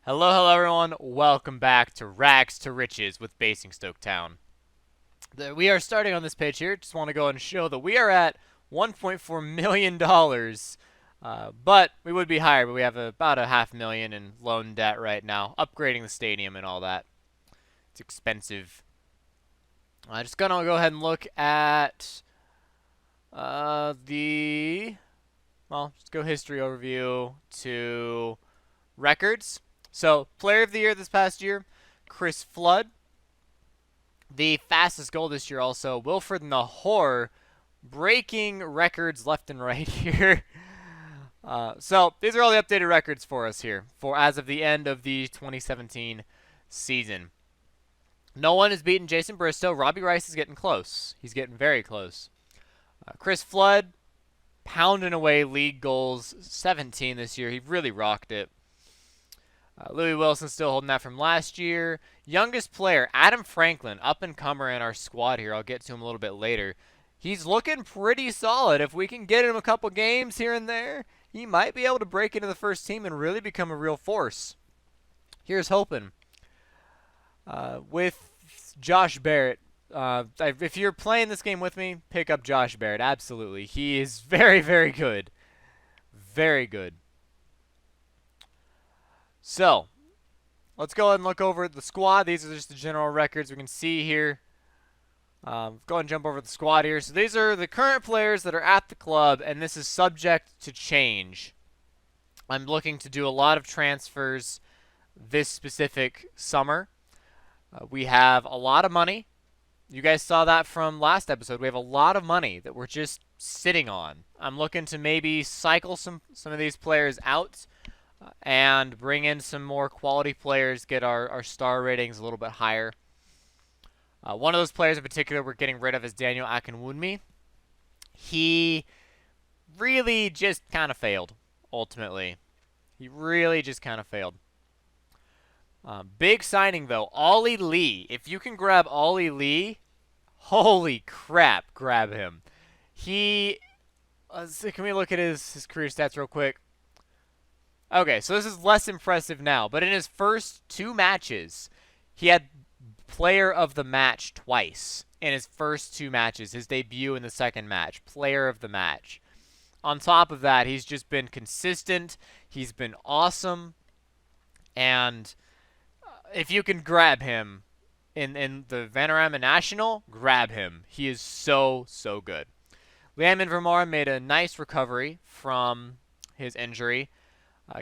Hello everyone. Welcome back to Rags to Riches with Basingstoke Town. We are starting on this page here. Just want to go and show that we are at $1.4 million. But we would be higher, but we have about a half million in loan debt right now, upgrading the stadium and all that. It's expensive. Just gonna go ahead and look at let's go history overview to records. So, player of the year this past year, Chris Flood. The fastest goal this year also, Wilfred Nahor, breaking records left and right here. So, these are all the updated records for us here, for as of the end of the 2017 season. No one has beaten Jason Bristow. Robbie Rice is getting close. He's getting very close. Chris Flood, pounding away league goals, 17 this year. He really rocked it. Louis Wilson still holding that from last year. Youngest player, Adam Franklin, up-and-comer in our squad here. I'll get to him a little bit later. He's looking pretty solid. If we can get him a couple games here and there, he might be able to break into the first team and really become a real force. Here's hoping. With Josh Barrett, if you're playing this game with me, pick up Josh Barrett. Absolutely. He is very, very good. Very good. So, let's go ahead and look over the squad. These are just the general records we can see here. Go ahead and jump over the squad here. So these are the current players that are at the club, and this is subject to change. I'm looking to do a lot of transfers this specific summer. We have a lot of money. You guys saw that from last episode. We have a lot of money that we're just sitting on. I'm looking to maybe cycle some of these players out and bring in some more quality players, get our star ratings a little bit higher. One of those players in particular we're getting rid of is Daniel Akinwunmi. He really just kind of failed, ultimately. He really just kind of failed. Big signing, though, Ollie Lee. If you can grab Ollie Lee, holy crap, grab him. Can we look at his career stats real quick? Okay, so this is less impressive now, but in his first two matches, he had player of the match twice. In his first two matches, his debut in the second match, player of the match. On top of that, he's just been consistent. He's been awesome. And if you can grab him in the Vanarama National, grab him. He is so, so good. Liam Vermora made a nice recovery from his injury.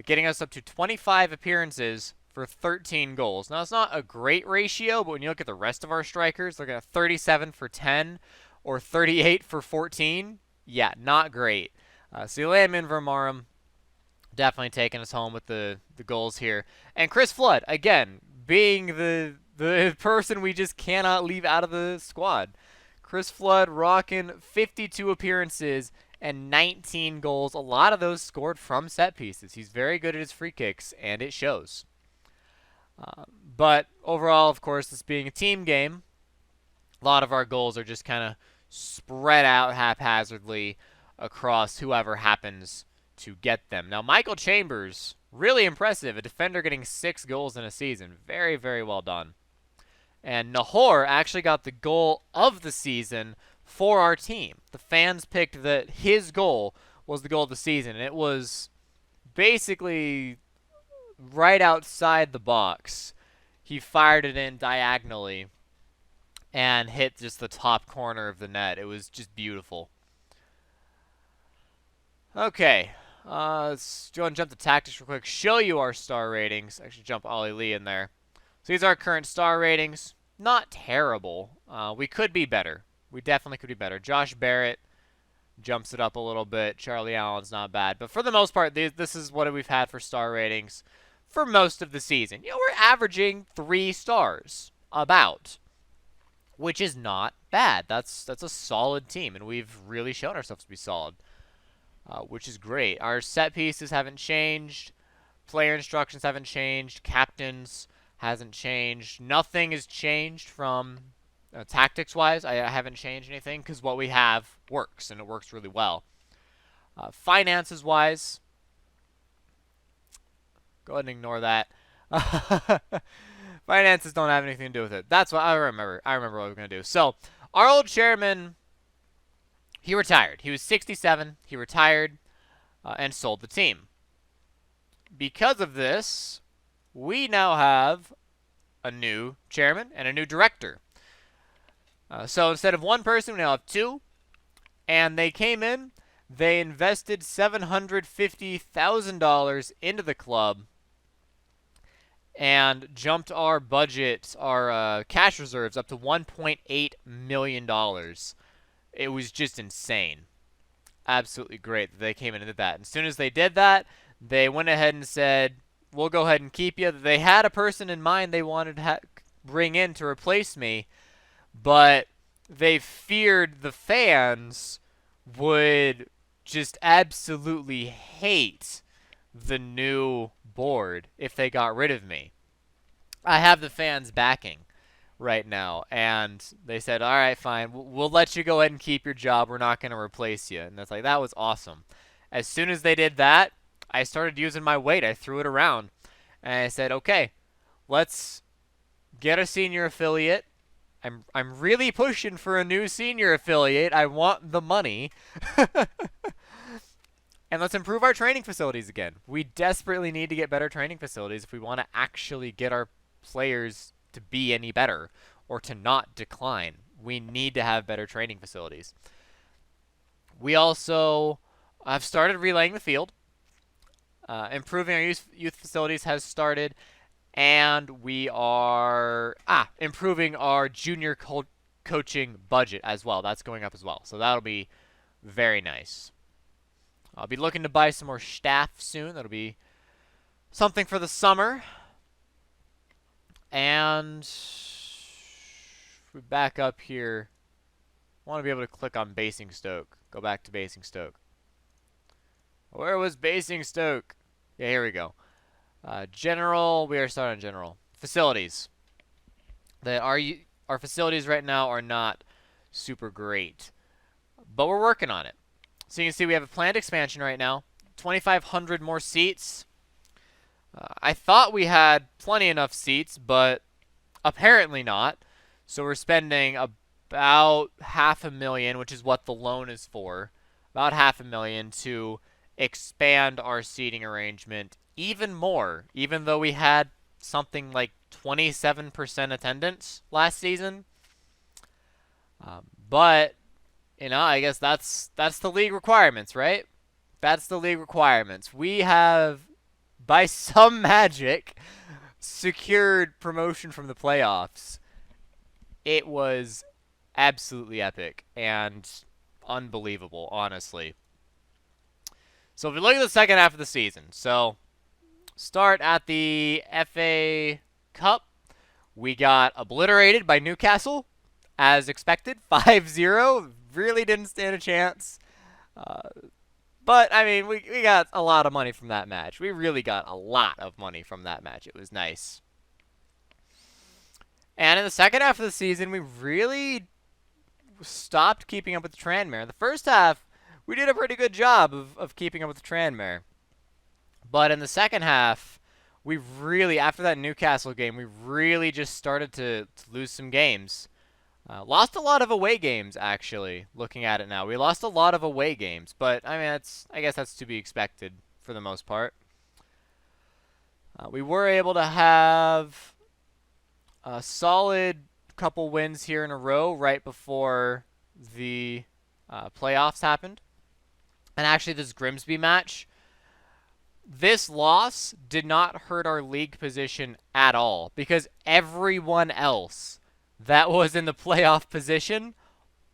Getting us up to 25 appearances for 13 goals. Now, it's not a great ratio, but when you look at the rest of our strikers, look at 37 for 10 or 38 for 14. Yeah, not great. So Liam Vermorum definitely taking us home with the goals here. And Chris Flood, again, being the person we just cannot leave out of the squad. Chris Flood rocking 52 appearances and 19 goals. A lot of those scored from set pieces. He's very good at his free kicks, and it shows. But overall, of course, this being a team game, a lot of our goals are just kind of spread out haphazardly across whoever happens to get them. Now, Michael Chambers, really impressive. A defender getting 6 goals in a season. Very, very well done. And Nahor actually got the goal of the season for our team. The fans picked that his goal was the goal of the season. And it was basically right outside the box. He fired it in diagonally and hit just the top corner of the net. It was just beautiful. Okay. Let's go and jump to tactics real quick. Show you our star ratings. Actually, jump Ollie Lee in there. So these are our current star ratings. Not terrible. We could be better. We definitely could be better. Josh Barrett jumps it up a little bit. Charlie Allen's not bad. But for the most part, this is what we've had for star ratings for most of the season. You know, we're averaging 3 stars, about, which is not bad. That's a solid team, and we've really shown ourselves to be solid, which is great. Our set pieces haven't changed. Player instructions haven't changed. Captains hasn't changed. Nothing has changed from tactics-wise. I haven't changed anything because what we have works, and it works really well. Finances-wise, go ahead and ignore that. Finances don't have anything to do with it. That's what I remember. I remember what we were going to do. So, our old chairman, he retired. He was 67. He retired and sold the team. Because of this, we now have a new chairman and a new director. So instead of one person, we now have two. And they came in, they invested $750,000 into the club and jumped our budget, our cash reserves, up to $1.8 million. It was just insane. Absolutely great that they came in and did that. And as soon as they did that, they went ahead and said, we'll go ahead and keep you. They had a person in mind they wanted to bring in to replace me, but they feared the fans would just absolutely hate the new board if they got rid of me. I have the fans backing right now, and they said, all right, fine, we'll let you go ahead and keep your job. We're not going to replace you. And that's like, that was awesome. As soon as they did that, I started using my weight. I threw it around, and I said, okay, let's get a senior affiliate. I'm really pushing for a new senior affiliate. I want the money. And let's improve our training facilities again. We desperately need to get better training facilities if we want to actually get our players to be any better or to not decline. We need to have better training facilities. We also have started relaying the field. Improving our youth facilities has started. And we are improving our junior coaching budget as well. That's going up as well. So that'll be very nice. I'll be looking to buy some more staff soon. That'll be something for the summer. And if we back up here, I want to be able to click on Basingstoke. Go back to Basingstoke. Where was Basingstoke? Yeah, here we go. General, we are starting general. Facilities. Our facilities right now are not super great, but we're working on it. So you can see we have a planned expansion right now. 2,500 more seats. I thought we had plenty enough seats, but apparently not. So we're spending about $500,000, which is what the loan is for. About $500,000 to expand our seating arrangement even more, even though we had something like 27% attendance last season. But I guess that's the league requirements, right? That's the league requirements. We have, by some magic, secured promotion from the playoffs. It was absolutely epic and unbelievable, honestly. So if we look at the second half of the season, so start at the FA Cup. We got obliterated by Newcastle, as expected, 5-0. Really didn't stand a chance. But, I mean, we got a lot of money from that match. We really got a lot of money from that match. It was nice. And in the second half of the season, we really stopped keeping up with the Tranmere. The first half, we did a pretty good job of keeping up with the Tranmere. But in the second half, we really, after that Newcastle game, we really just started to lose some games. Lost a lot of away games, actually, looking at it now. We lost a lot of away games, but, I mean, I guess that's to be expected for the most part. We were able to have a solid couple wins here in a row right before the playoffs happened. And actually, this Grimsby match, this loss did not hurt our league position at all because everyone else that was in the playoff position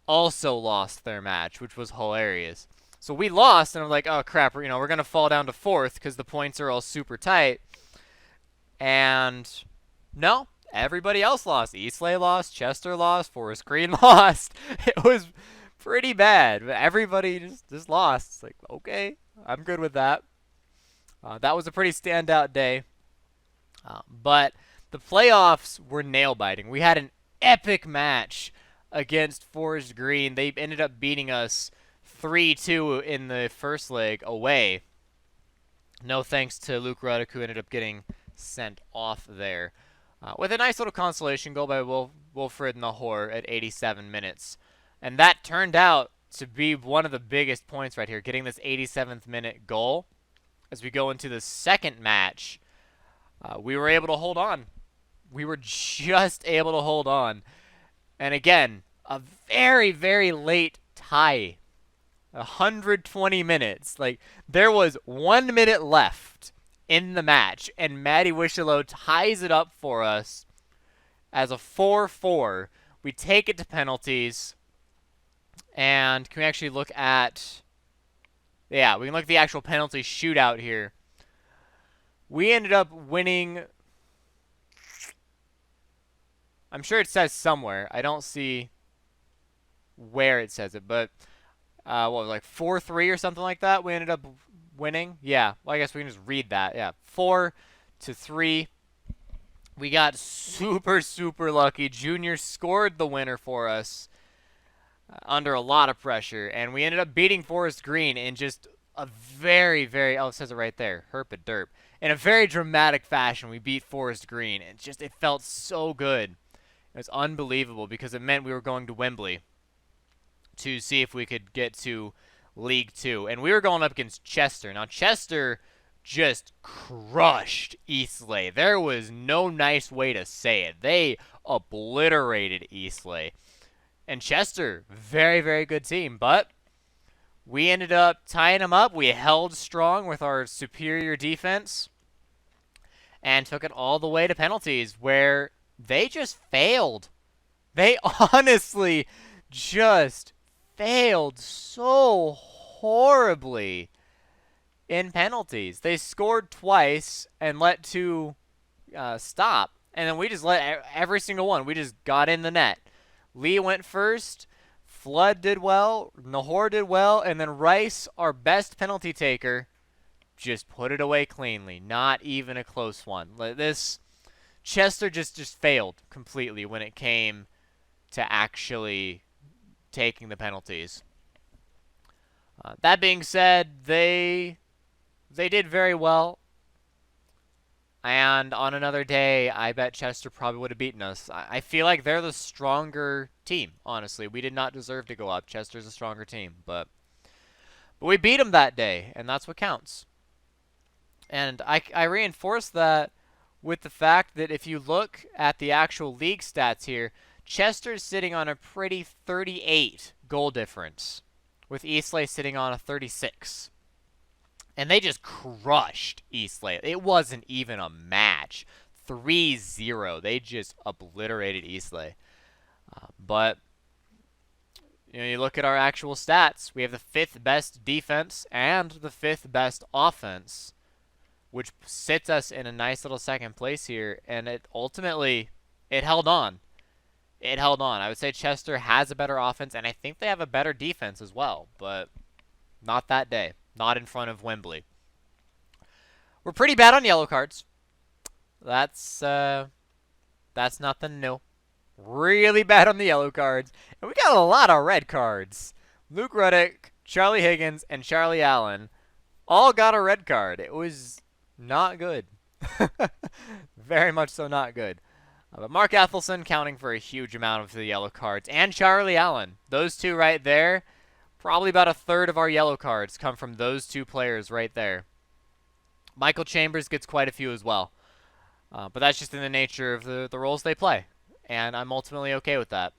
also lost their match, which was hilarious. So we lost, and I'm like, oh, crap, we're going to fall down to fourth because the points are all super tight. And no, everybody else lost. Eastleigh lost, Chester lost, Forest Green lost. It was pretty bad. Everybody just lost. It's like, okay, I'm good with that. That was a pretty standout day. But the playoffs were nail-biting. We had an epic match against Forest Green. They ended up beating us 3-2 in the first leg away. No thanks to Luke Ruddick, who ended up getting sent off there. With a nice little consolation goal by Wilfred Nahor at 87 minutes. And that turned out to be one of the biggest points right here, getting this 87th minute goal. As we go into the second match, we were able to hold on. We were just able to hold on. And again, a very, very late tie. 120 minutes. Like, there was 1 minute left in the match, and Matty Wischelo ties it up for us as a 4-4. We take it to penalties, and can we actually look at... Yeah, we can look at the actual penalty shootout here. We ended up winning... I'm sure it says somewhere. I don't see where it says it, but what was it, like 4-3 or something like that? We ended up winning. Yeah, well, I guess we can just read that. Yeah, 4-3. We got super, super lucky. Junior scored the winner for us under a lot of pressure, and we ended up beating Forest Green in just a very, very, oh, it says it right there, herp a derp. In a very dramatic fashion, we beat Forest Green. It felt so good. It was unbelievable because it meant we were going to Wembley to see if we could get to League Two. And we were going up against Chester. Now, Chester just crushed Eastleigh. There was no nice way to say it. They obliterated Eastleigh. And Chester, very, very good team. But we ended up tying them up. We held strong with our superior defense and took it all the way to penalties, where they just failed. They honestly just failed so horribly in penalties. They scored twice and let two stop. And then we just let every single one. We just got in the net. Lee went first. Flood did well. Nahor did well. And then Rice, our best penalty taker, just put it away cleanly. Not even a close one. This Chester just failed completely when it came to actually taking the penalties. That being said, they did very well. And on another day, I bet Chester probably would have beaten us. I feel like they're the stronger team, honestly. We did not deserve to go up. Chester's a stronger team. But we beat them that day, and that's what counts. And I reinforce that with the fact that if you look at the actual league stats here, Chester's sitting on a pretty 38 goal difference, with Eastleigh sitting on a 36. And they just crushed Eastleigh. It wasn't even a match. 3-0. They just obliterated Eastleigh. But you look at our actual stats. We have the 5th best defense and the 5th best offense, which sits us in a nice little second place here. And it ultimately held on. It held on. I would say Chester has a better offense, and I think they have a better defense as well. But not that day. Not in front of Wembley. We're pretty bad on yellow cards. That's nothing new. Really bad on the yellow cards. And we got a lot of red cards. Luke Ruddick, Charlie Higgins, and Charlie Allen all got a red card. It was not good. Very much so not good. But Mark Ethelson counting for a huge amount of the yellow cards. And Charlie Allen. Those two right there. Probably about a third of our yellow cards come from those two players right there. Michael Chambers gets quite a few as well. But that's just in the nature of the roles they play. And I'm ultimately okay with that.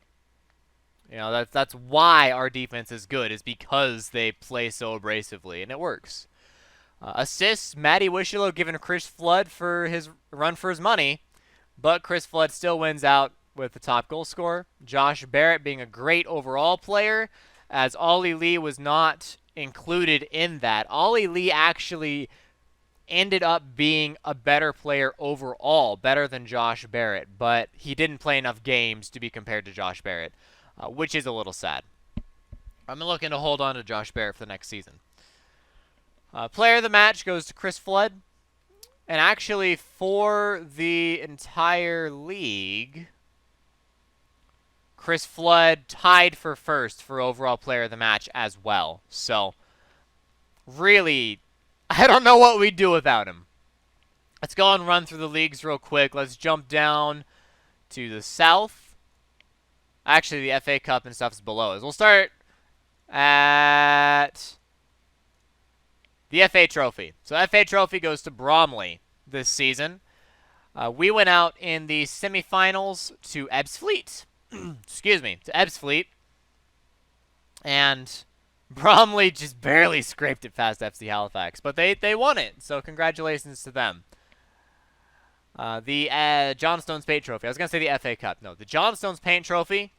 You know, that's why our defense is good, is because they play so abrasively, and it works. Assists, Matty Wischelo giving Chris Flood for his run for his money, but Chris Flood still wins out with the top goal scorer. Josh Barrett being a great overall player, as Ollie Lee was not included in that. Ollie Lee actually ended up being a better player overall, better than Josh Barrett, but he didn't play enough games to be compared to Josh Barrett, which is a little sad. I'm looking to hold on to Josh Barrett for the next season. Player of the match goes to Chris Flood, and actually for the entire league, Chris Flood tied for first for overall player of the match as well. So, really, I don't know what we'd do without him. Let's go and run through the leagues real quick. Let's jump down to the South. Actually, the FA Cup and stuff is below us. We'll start at the FA Trophy. So FA Trophy goes to Bromley this season. We went out in the semifinals to Ebbsfleet. Excuse me, to Ebbsfleet. And Bromley just barely scraped it past FC Halifax. But they won it, so congratulations to them. The John Stones Paint Trophy. I was going to say the FA Cup. No, the John Stones Paint Trophy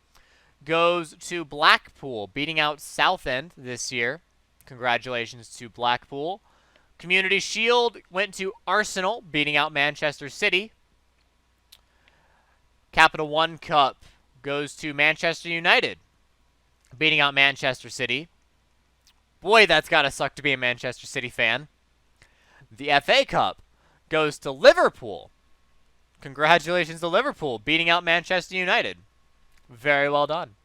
goes to Blackpool, beating out Southend this year. Congratulations to Blackpool. Community Shield went to Arsenal, beating out Manchester City. Capital One Cup goes to Manchester United, beating out Manchester City. Boy, that's got to suck to be a Manchester City fan. The FA Cup goes to Liverpool. Congratulations to Liverpool, beating out Manchester United. Very well done.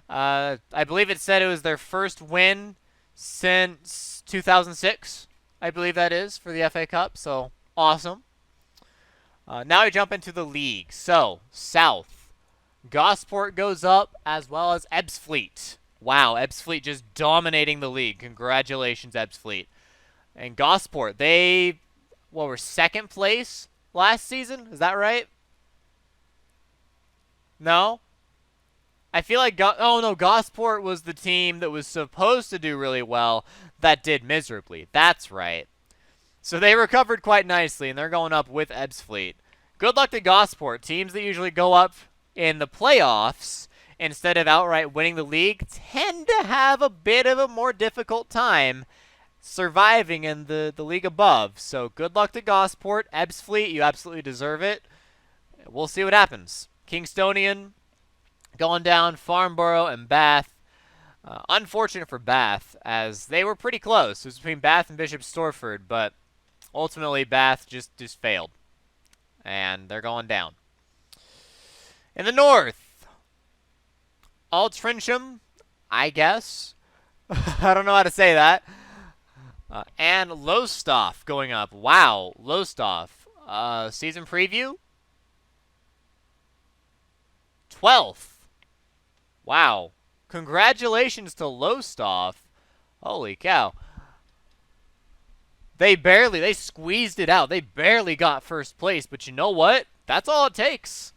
I believe it said it was their first win since 2006. I believe that is for the FA Cup, so awesome. Now we jump into the league. So, South. Gosport goes up, as well as Ebbsfleet. Wow, Ebbsfleet just dominating the league. Congratulations, Ebbsfleet. And Gosport, they were second place last season? Is that right? No? I feel like, Gosport was the team that was supposed to do really well that did miserably. That's right. So they recovered quite nicely, and they're going up with Ebbsfleet. Good luck to Gosport. Teams that usually go up in the playoffs instead of outright winning the league tend to have a bit of a more difficult time surviving in the league above. So good luck to Gosport. Ebbsfleet, you absolutely deserve it. We'll see what happens. Kingstonian going down, Farnborough and Bath. Unfortunate for Bath, as they were pretty close. It was between Bath and Bishop Stortford, but ultimately Bath just failed. And they're going down. In the north, Altrincham, I guess. I don't know how to say that. And Lowestoft going up. Wow, Lowestoft. Season preview? 12th. Wow. Congratulations to Lowestoft. Holy cow. They squeezed it out. They barely got first place, but you know what? That's all it takes.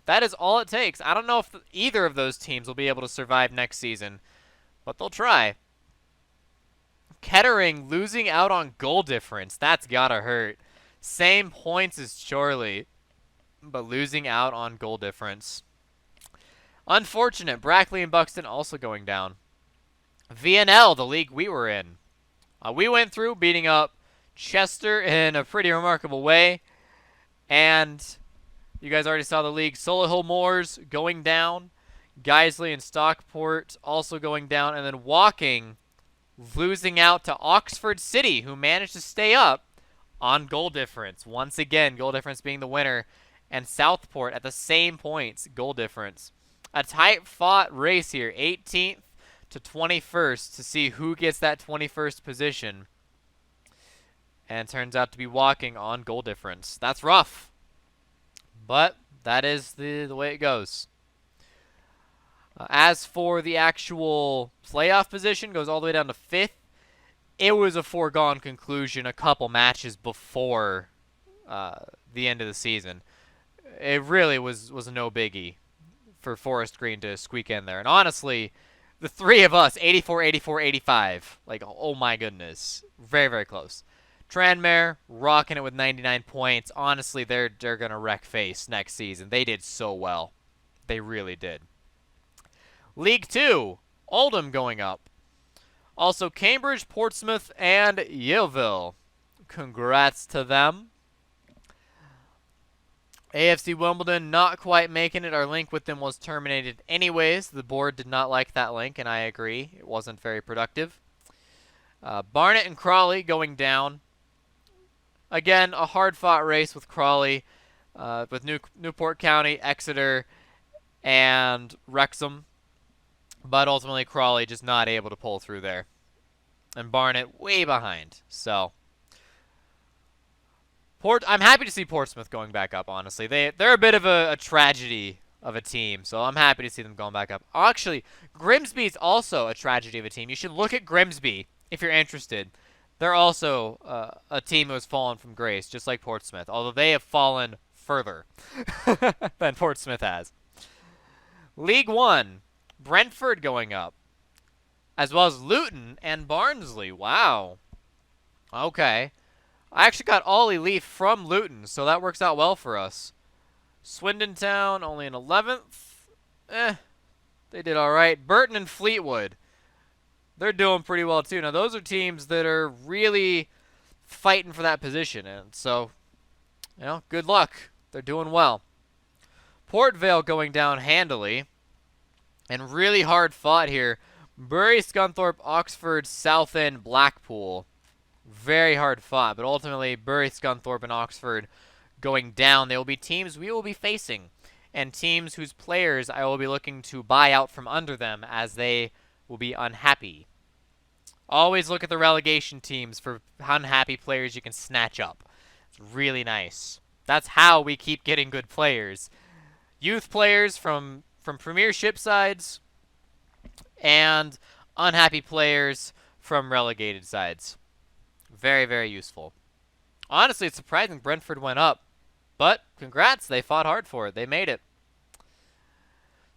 That is all it takes. I don't know if either of those teams will be able to survive next season, but they'll try. Kettering losing out on goal difference. That's gotta hurt. Same points as Chorley, but losing out on goal difference. Unfortunate. Brackley and Buxton also going down. VNL, the league we were in. We went through beating up Chester in a pretty remarkable way. And you guys already saw the league. Solihull Moors going down. Guiseley and Stockport also going down. And then Walking losing out to Oxford City, who managed to stay up on goal difference. Once again, goal difference being the winner. And Southport at the same points, goal difference. A tight-fought race here, 18th to 21st, to see who gets that 21st position. And it turns out to be Walking on goal difference. That's rough. But that is the way it goes. As for the actual playoff position, goes all the way down to 5th. It was a foregone conclusion a couple matches before the end of the season. It really was no biggie for Forest Green to squeak in there. And honestly, the three of us, 84, 84, 85. Like, oh my goodness. Very, very close. Tranmere rocking it with 99 points. Honestly, they're going to wreck face next season. They did so well. They really did. League 2, Oldham going up. Also, Cambridge, Portsmouth, and Yeovil. Congrats to them. AFC Wimbledon not quite making it. Our link with them was terminated anyways. The board did not like that link, and I agree. It wasn't very productive. Barnet and Crawley going down. Again, a hard-fought race with Crawley, with Newport County, Exeter, and Wrexham. But ultimately, Crawley just not able to pull through there. And Barnet way behind. So, I'm happy to see Portsmouth going back up, honestly. They're a bit of a tragedy of a team, so I'm happy to see them going back up. Actually, Grimsby's also a tragedy of a team. You should look at Grimsby if you're interested. They're also a team who has fallen from grace, just like Portsmouth, although they have fallen further than Portsmouth has. League One, Brentford going up, as well as Luton and Barnsley. Wow. Okay. I actually got Ollie Leaf from Luton, so that works out well for us. Swindon Town, only in 11th. They did all right. Burton and Fleetwood, they're doing pretty well too. Now, those are teams that are really fighting for that position, and so, good luck. They're doing well. Port Vale going down handily, and really hard fought here. Bury, Scunthorpe, Oxford, Southend, Blackpool. Very hard fought, but ultimately Bury, Scunthorpe, and Oxford going down. They will be teams we will be facing, and teams whose players I will be looking to buy out from under them as they will be unhappy. Always look at the relegation teams for unhappy players you can snatch up. It's really nice. That's how we keep getting good players. Youth players from Premiership sides and unhappy players from relegated sides. Very, very useful. Honestly, it's surprising Brentford went up. But, congrats, they fought hard for it. They made it.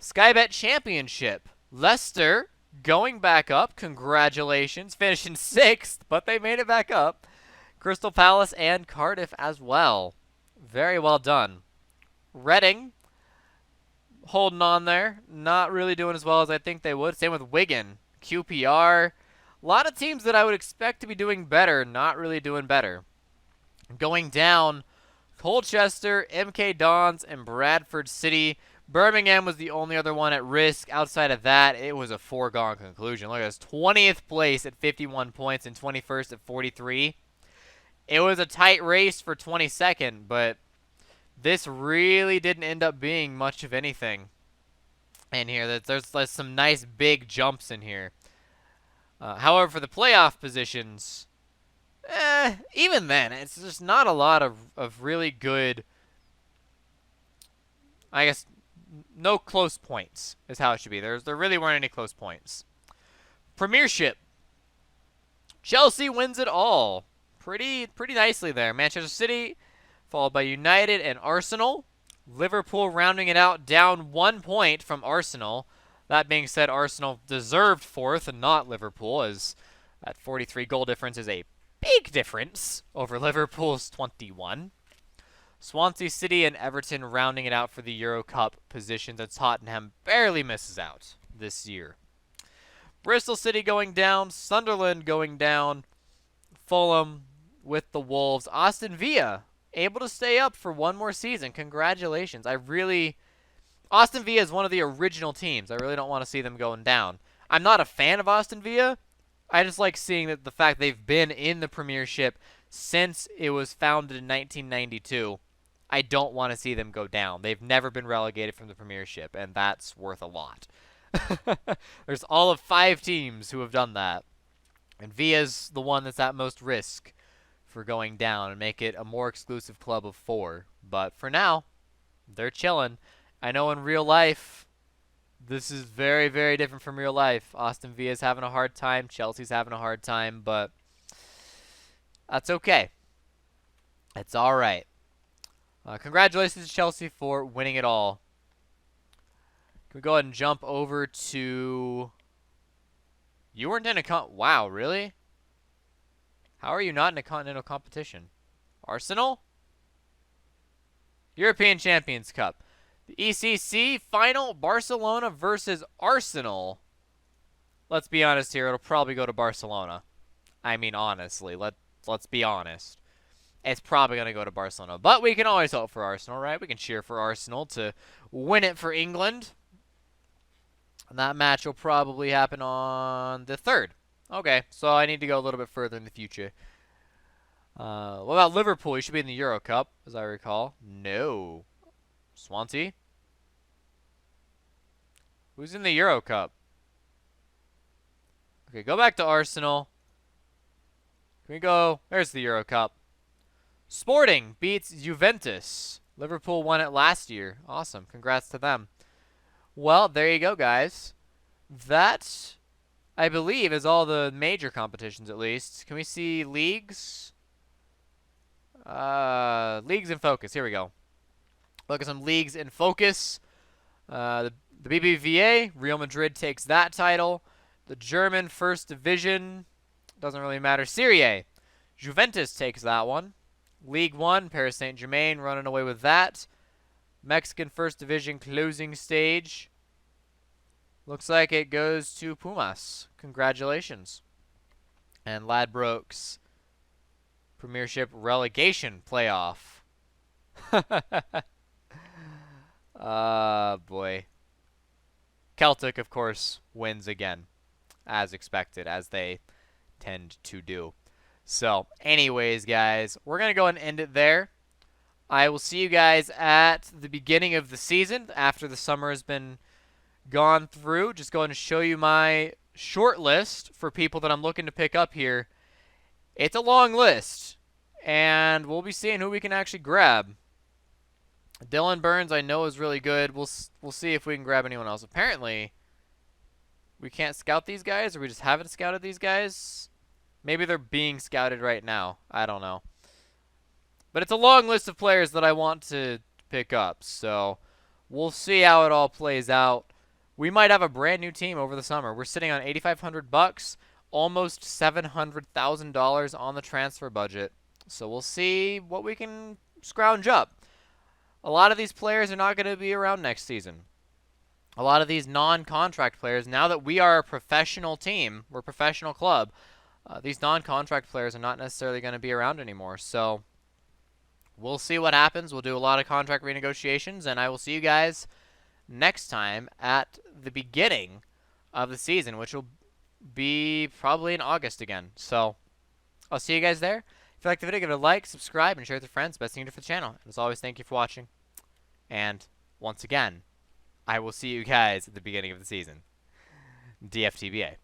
Skybet Championship. Leicester going back up. Congratulations. Finishing 6th, but they made it back up. Crystal Palace and Cardiff as well. Very well done. Reading holding on there. Not really doing as well as I think they would. Same with Wigan. QPR. A lot of teams that I would expect to be doing better, not really doing better. Going down, Colchester, MK Dons, and Bradford City. Birmingham was the only other one at risk. Outside of that, it was a foregone conclusion. Look at this, 20th place at 51 points and 21st at 43. It was a tight race for 22nd, but this really didn't end up being much of anything in here. There's some nice big jumps in here. However, for the playoff positions, even then, it's just not a lot of really good, I guess, no close points is how it should be. There really weren't any close points. Premiership. Chelsea wins it all. Pretty nicely there. Manchester City, followed by United and Arsenal. Liverpool rounding it out, down 1 point from Arsenal. That being said, Arsenal deserved 4th and not Liverpool, as that 43 goal difference is a big difference over Liverpool's 21. Swansea City and Everton rounding it out for the Euro Cup positions, as Tottenham barely misses out this year. Bristol City going down, Sunderland going down, Fulham with the Wolves. Aston Villa able to stay up for one more season. Congratulations. Aston Villa is one of the original teams. I really don't want to see them going down. I'm not a fan of Aston Villa. I just like seeing that the fact they've been in the Premiership since it was founded in 1992. I don't want to see them go down. They've never been relegated from the Premiership, and that's worth a lot. There's all of 5 teams who have done that. And Villa's the one that's at most risk for going down and make it a more exclusive club of 4. But for now, they're chilling. I know in real life, this is very, very different from real life. Aston Villa's having a hard time. Chelsea's having a hard time, but that's okay. It's all right. Congratulations to Chelsea for winning it all. Can we go ahead and jump over to... You weren't in a Wow, really? How are you not in a continental competition? Arsenal? European Champions Cup. The ECC final, Barcelona versus Arsenal. Let's be honest here, it'll probably go to Barcelona. I mean, honestly, let's be honest. It's probably going to go to Barcelona. But we can always hope for Arsenal, right? We can cheer for Arsenal to win it for England. And that match will probably happen on the 3rd. Okay, so I need to go a little bit further in the future. What about Liverpool? You should be in the Euro Cup, as I recall. No. Swansea? Who's in the Euro Cup? Okay, go back to Arsenal. Can we go? There's the Euro Cup. Sporting beats Juventus. Liverpool won it last year. Awesome. Congrats to them. Well, there you go, guys. That, I believe, is all the major competitions, at least. Can we see leagues? Leagues in focus. Here we go. Look at some leagues in focus. The BBVA, Real Madrid takes that title. The German First Division, doesn't really matter. Serie A, Juventus takes that one. League One, Paris Saint-Germain running away with that. Mexican First Division closing stage. Looks like it goes to Pumas. Congratulations. And Ladbrokes Premiership relegation playoff. Boy. Celtic, of course, wins again, as expected, as they tend to do. So, anyways, guys, we're going to go and end it there. I will see you guys at the beginning of the season after the summer has been gone through. Just going to show you my short list for people that I'm looking to pick up here. It's a long list, and we'll be seeing who we can actually grab. Dylan Burns, I know, is really good. We'll see if we can grab anyone else. Apparently, we can't scout these guys, or we just haven't scouted these guys. Maybe they're being scouted right now. I don't know. But it's a long list of players that I want to pick up, so we'll see how it all plays out. We might have a brand new team over the summer. We're sitting on $8,500, almost $700,000 on the transfer budget. So we'll see what we can scrounge up. A lot of these players are not going to be around next season. A lot of these non-contract players, now that we are a professional team, we're a professional club, these non-contract players are not necessarily going to be around anymore. So we'll see what happens. We'll do a lot of contract renegotiations, and I will see you guys next time at the beginning of the season, which will be probably in August again. So I'll see you guys there. If you liked the video, give it a like, subscribe, and share with your friends. Best thing to do for the channel. And as always, thank you for watching. And once again, I will see you guys at the beginning of the season. DFTBA.